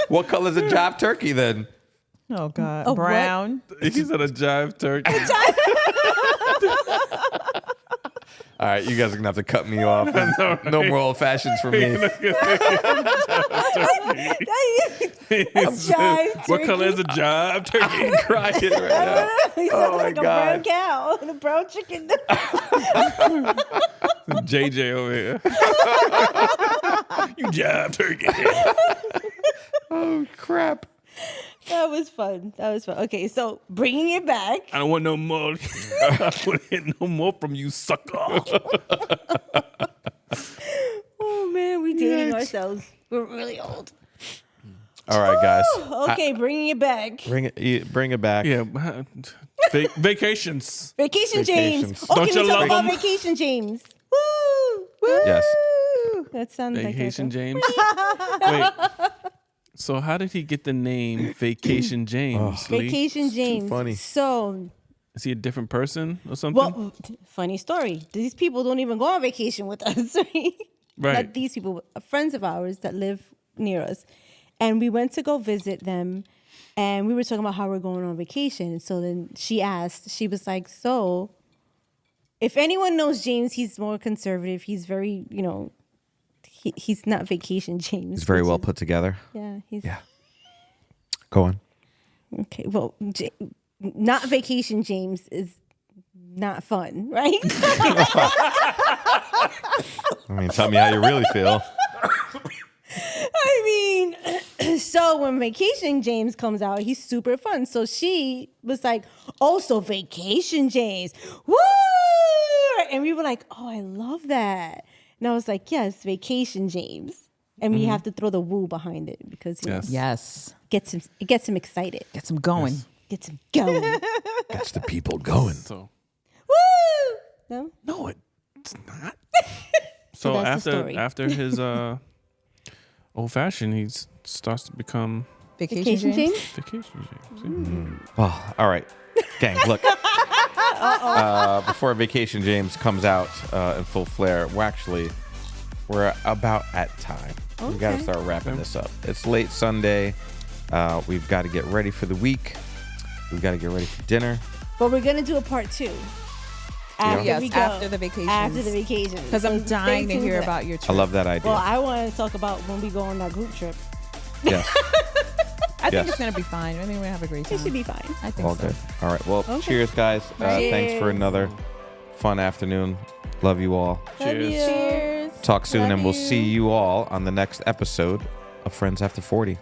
What color is a jive turkey then? Oh, God. A what? Brown. He's at a jive turkey. All right, you guys are gonna have to cut me off. No more old fashions for me. Jive What color is a jive turkey? I'm crying right now. He Oh sounds my like a God. brown cow and a brown chicken. JJ over here. You jive turkey. Oh crap! That was fun. Okay, so bringing it back. I don't want no more. I don't want to hear no more from you, sucker. Oh man, we dating ourselves. We're really old. All right, guys. Okay, bringing it back. Bring it back. Yeah. Vacations. Vacation James. Vacations. Oh, Don't can we you talk love about 'em? Vacation James? Woo! Woo! Yes. That sounds like Vacation a James. Wait. So how did he get the name Vacation James? Lee? Vacation James. funny. So, Is he a different person or something? well, funny story. These people don't even go on vacation with us. Right. Not these people, friends of ours that live near us. And we went to go visit them, and we were talking about how we're going on vacation. So then she was like, so if anyone knows James, he's more conservative. He's very, he's not Vacation James. He's very which well is- put together. Yeah. Go on. Okay. Well, not Vacation James is not fun, right? I mean, tell me how you really feel. I mean, so when Vacation James comes out, he's super fun. So she was like, oh, so Vacation James. Woo! And we were like, oh, I love that. And I was like, yes, Vacation James. And we have to throw the woo behind it because Yes. it gets him excited. Gets them going. Gets him going. Gets the people going. So Woo! No? no, it's not. So that's the story. after his old fashioned, he starts to become Vacation James? Vacation James. Oh, all right. Gang, look. Before Vacation James comes out in full flare, we're about at time. We got to start wrapping this up. It's late Sunday. We've got to get ready for the week. We've got to get ready for dinner. But we're going to do a part 2. After Yes, we go. after the vacations. After the vacation. Because I'm So dying stay to tuned hear for that. about your I trip. love that idea. Well, I want to talk about when we go on that group trip. Yes. I think Yes. it's going to be fine. I think we're going to have a great time. It should be fine. I think All so. good. All right. Well, cheers, guys. Thanks for Cheers. another fun afternoon. Love you all. Love you. Cheers. Cheers. Talk soon, Love and we'll you. see you all on the next episode of Friends After 40.